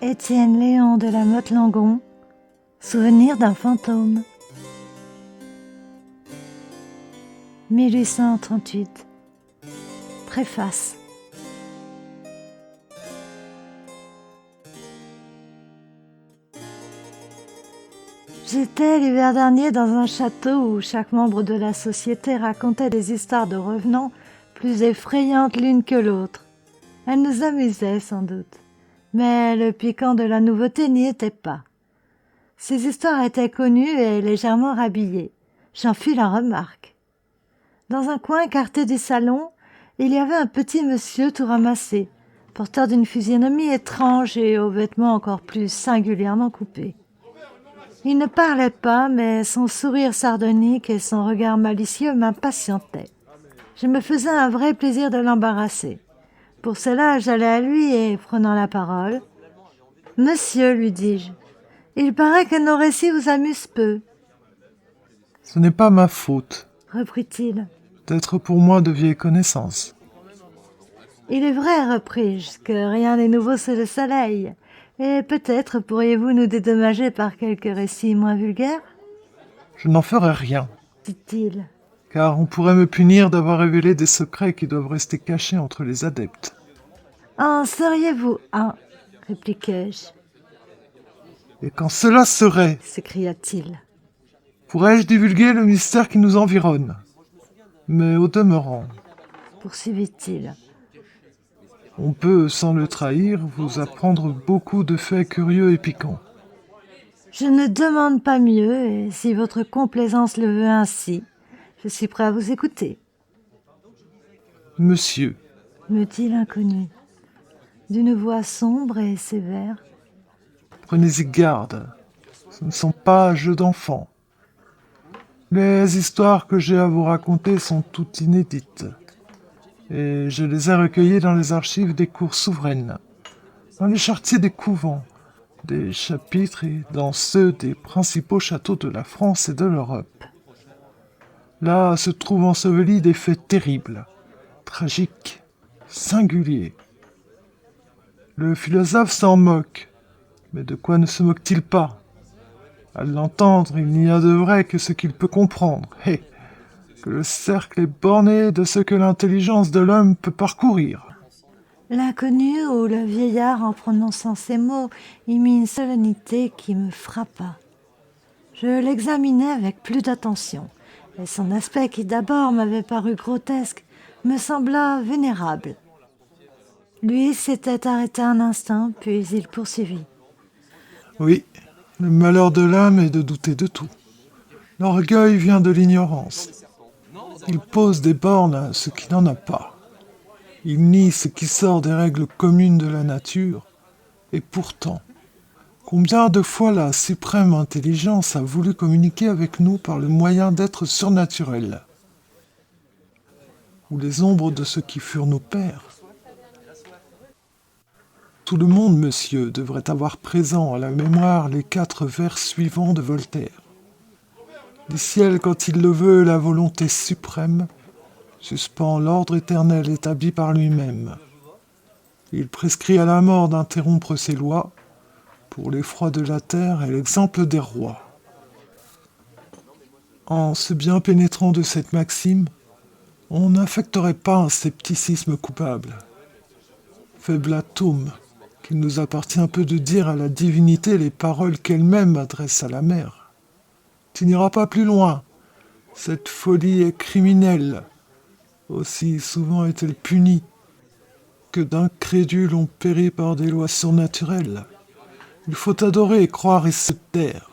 Étienne Léon de la Motte-Langon, Souvenir d'un fantôme. 1838. Préface. J'étais l'hiver dernier dans un château où chaque membre de la société racontait des histoires de revenants plus effrayantes l'une que l'autre. Elles nous amusaient sans doute, mais le piquant de la nouveauté n'y était pas. Ces histoires étaient connues et légèrement rhabillées. J'en fis la remarque. Dans un coin écarté du salon, il y avait un petit monsieur tout ramassé, porteur d'une physionomie étrange et aux vêtements encore plus singulièrement coupés. Il ne parlait pas, mais son sourire sardonique et son regard malicieux m'impatientaient. Je me faisais un vrai plaisir de l'embarrasser. Pour cela, j'allai à lui et, prenant la parole, « Monsieur, lui dis-je, il paraît que nos récits vous amusent peu. »« Ce n'est pas ma faute, reprit-il. D'être pour moi de vieilles connaissances. »« Il est vrai, repris-je, que rien n'est nouveau sous le soleil. Et peut-être pourriez-vous nous dédommager par quelques récits moins vulgaires ?»« Je n'en ferai rien, dit-il. Car on pourrait me punir d'avoir révélé des secrets qui doivent rester cachés entre les adeptes. »« En seriez-vous un ?» répliquai-je. « Et quand cela serait, s'écria-t-il. Pourrais-je divulguer le mystère qui nous environne? Mais au demeurant, poursuivit-il, on peut, sans le trahir, vous apprendre beaucoup de faits curieux et piquants. » Je ne demande pas mieux, et si votre complaisance le veut ainsi, je suis prêt à vous écouter. « Monsieur, me dit l'inconnu, d'une voix sombre et sévère, prenez-y garde, ce ne sont pas jeux d'enfants. Les histoires que j'ai à vous raconter sont toutes inédites, et je les ai recueillies dans les archives des cours souveraines, dans les charretiers des couvents, des chapitres et dans ceux des principaux châteaux de la France et de l'Europe. Là se trouvent ensevelis des faits terribles, tragiques, singuliers. Le philosophe s'en moque, mais de quoi ne se moque-t-il pas? À l'entendre, il n'y a de vrai que ce qu'il peut comprendre, et que le cercle est borné de ce que l'intelligence de l'homme peut parcourir. » L'inconnu ou le vieillard, en prononçant ces mots, y mit une solennité qui me frappa. Je l'examinai avec plus d'attention, et son aspect, qui d'abord m'avait paru grotesque, me sembla vénérable. Lui s'était arrêté un instant, puis il poursuivit. « Oui, le malheur de l'âme est de douter de tout. L'orgueil vient de l'ignorance. Il pose des bornes à ce qui n'en a pas. Il nie ce qui sort des règles communes de la nature. Et pourtant, combien de fois la suprême intelligence a voulu communiquer avec nous par le moyen d'êtres surnaturels, ou les ombres de ceux qui furent nos pères. Tout le monde, monsieur, devrait avoir présent à la mémoire les 4 vers suivants de Voltaire. Du ciel, quand il le veut, la volonté suprême suspend l'ordre éternel établi par lui-même. Il prescrit à la mort d'interrompre ses lois pour l'effroi de la terre et l'exemple des rois. En se bien pénétrant de cette maxime, on n'affecterait pas un scepticisme coupable. Faible atome, qu'il nous appartient peu de dire à la divinité les paroles qu'elle-même adresse à la mer. Tu n'iras pas plus loin. Cette folie est criminelle. Aussi souvent est-elle punie que d'incrédules ont péri par des lois surnaturelles. Il faut adorer et croire et se taire.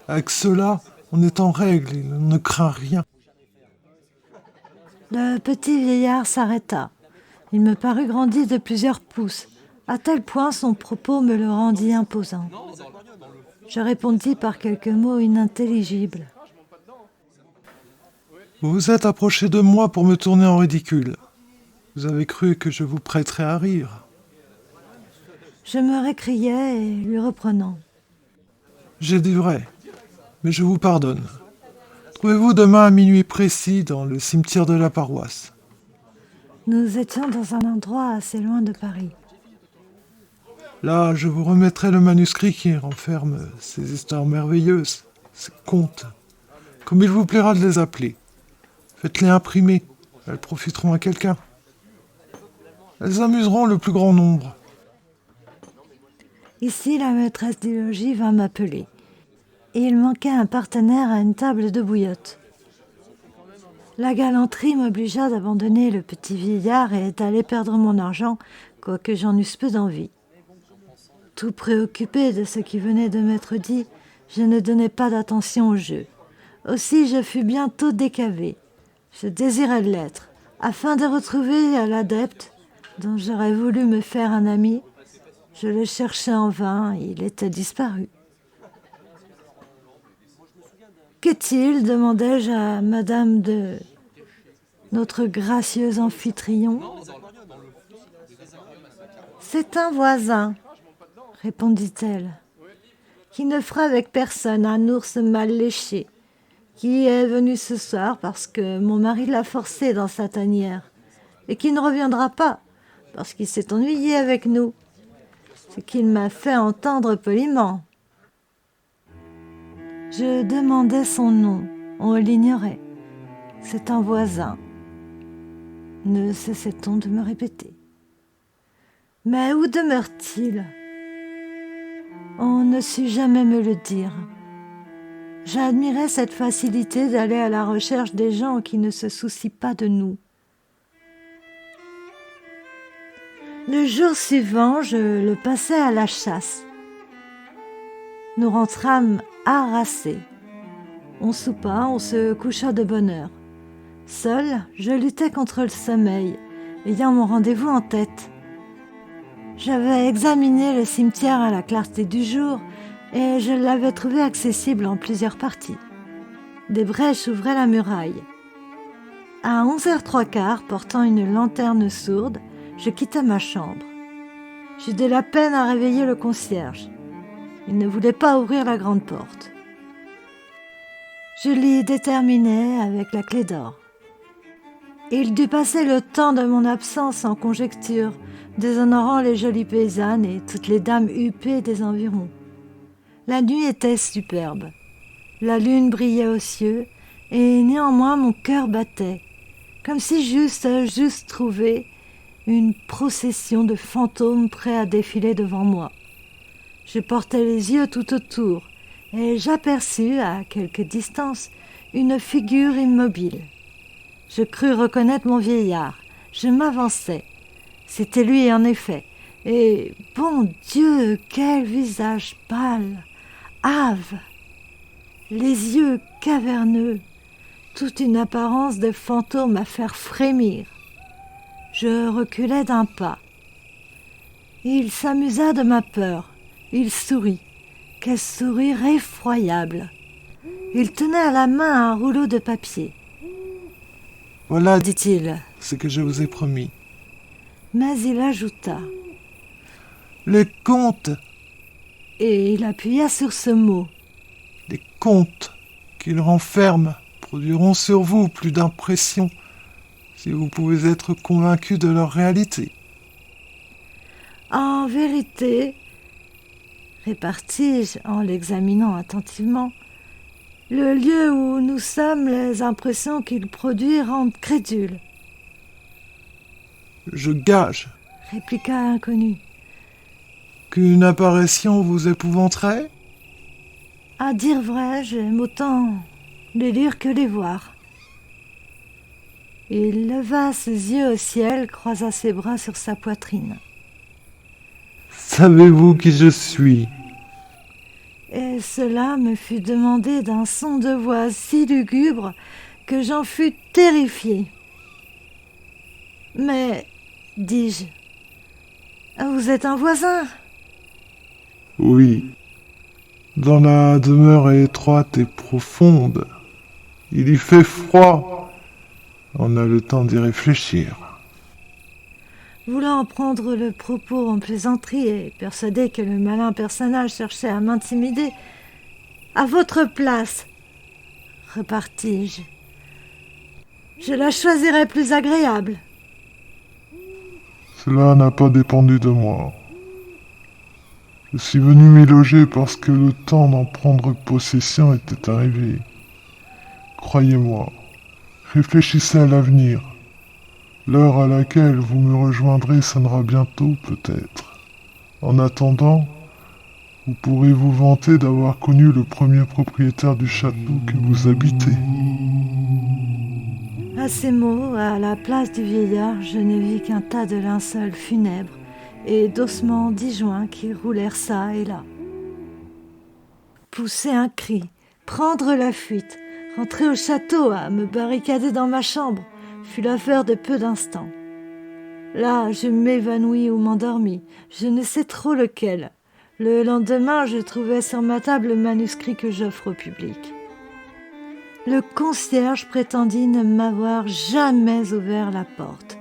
Avec cela, on est en règle et on ne craint rien. » Le petit vieillard s'arrêta. Il me parut grandi de plusieurs pouces, à tel point son propos me le rendit imposant. Je répondis par quelques mots inintelligibles. « Vous vous êtes approché de moi pour me tourner en ridicule. Vous avez cru que je vous prêterais à rire. » Je me récriai et lui reprenant. J'ai dit vrai, mais je vous pardonne. Trouvez-vous demain à minuit précis dans le cimetière de la paroisse. Nous étions dans un endroit assez loin de Paris. Là, je vous remettrai le manuscrit qui renferme ces histoires merveilleuses, ces contes, comme il vous plaira de les appeler. Faites-les imprimer, elles profiteront à quelqu'un. Elles amuseront le plus grand nombre. Ici, la maîtresse du logis vint m'appeler. Et il manquait un partenaire à une table de bouillotte. La galanterie m'obligea d'abandonner le petit vieillard et d'aller perdre mon argent, quoique j'en eusse peu d'envie. Tout préoccupé de ce qui venait de m'être dit, je ne donnais pas d'attention au jeu. Aussi, je fus bientôt décavé. Je désirais l'être, afin de retrouver l'adepte dont j'aurais voulu me faire un ami. Je le cherchais en vain, il était disparu. Qu'est-il ? Demandai-je à madame de notre gracieux amphitryon. C'est un voisin, répondit-elle, qui ne fera avec personne, un ours mal léché, qui est venu ce soir parce que mon mari l'a forcé dans sa tanière, et qui ne reviendra pas parce qu'il s'est ennuyé avec nous, ce qu'il m'a fait entendre poliment. Je demandais son nom, on l'ignorait. C'est un voisin, ne cessait-on de me répéter. Mais où demeure-t-il ? On ne sut jamais me le dire. J'admirais cette facilité d'aller à la recherche des gens qui ne se soucient pas de nous. Le jour suivant, je le passai à la chasse. Nous rentrâmes harassés. On soupa, on se coucha de bonne heure. Seul, je luttais contre le sommeil, ayant mon rendez-vous en tête. J'avais examiné le cimetière à la clarté du jour et je l'avais trouvé accessible en plusieurs parties. Des brèches ouvraient la muraille. À 11h15, portant une lanterne sourde, je quittai ma chambre. J'eus de la peine à réveiller le concierge. Il ne voulait pas ouvrir la grande porte. Je l'y déterminai avec la clé d'or. Il dut passer le temps de mon absence en conjecture, déshonorant les jolies paysannes et toutes les dames huppées des environs. La nuit était superbe. La lune brillait aux cieux, et néanmoins mon cœur battait, comme si j'eusse trouvé une procession de fantômes prêts à défiler devant moi. Je portais les yeux tout autour, et j'aperçus, à quelque distance, une figure immobile. Je crus reconnaître mon vieillard. Je m'avançai. C'était lui en effet. Et, bon Dieu, quel visage pâle, hâve, les yeux caverneux, toute une apparence de fantôme à faire frémir. Je reculai d'un pas. Il s'amusa de ma peur. Il sourit. Quel sourire effroyable. Il tenait à la main un rouleau de papier. Voilà, Dit-il. ce que je vous ai promis. Mais il ajouta. Les contes, Et il appuya sur ce mot. les contes qu'ils renferment produiront sur vous plus d'impression si vous pouvez être convaincu de leur réalité. En vérité, répartis-je en l'examinant attentivement, le lieu où nous sommes, les impressions qu'il produit rendent crédule, Je gage répliqua l'inconnu. qu'une apparition vous épouvanterait. À dire vrai, j'aime autant les lire que les voir. Il leva ses yeux au ciel, croisa ses bras sur sa poitrine. Savez-vous qui je suis ? Et cela me fut demandé d'un son de voix si lugubre que j'en fus terrifié. Mais, dis-je, vous êtes un voisin ? Oui. Dans la demeure étroite et profonde, il y fait froid. On a le temps d'y réfléchir. Voulant prendre le propos en plaisanterie et persuadé que le malin personnage cherchait à m'intimider, À votre place, repartis-je, je la choisirais plus agréable. Cela n'a pas dépendu de moi. Je suis venu m'y loger parce que le temps d'en prendre possession était arrivé. Croyez-moi, réfléchissez à l'avenir. L'heure à laquelle vous me rejoindrez sonnera bientôt, peut-être. En attendant, vous pourrez vous vanter d'avoir connu le premier propriétaire du château que vous habitez. À ces mots, à la place du vieillard, je ne vis qu'un tas de linceuls funèbres et d'ossements disjoints qui roulèrent çà et là. Pousser un cri, prendre la fuite, rentrer au château, à me barricader dans ma chambre, fut l'affaire de peu d'instants. Là, je m'évanouis ou m'endormis, je ne sais trop lequel. Le lendemain, je trouvai sur ma table le manuscrit que j'offre au public. Le concierge prétendit ne m'avoir jamais ouvert la porte,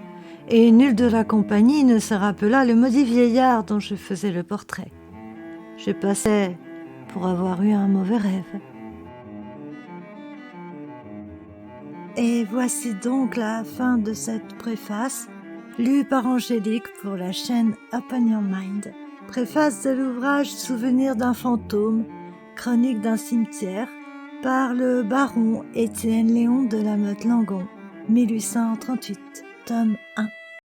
et nul de la compagnie ne se rappela le maudit vieillard dont je faisais le portrait. Je passais pour avoir eu un mauvais rêve. Et voici donc la fin de cette préface, lue par Angélique pour la chaîne Open Your Mind. Préface de l'ouvrage Souvenir d'un fantôme, chronique d'un cimetière, par le baron Étienne Léon de La Motte-Langon, 1838, tome 1.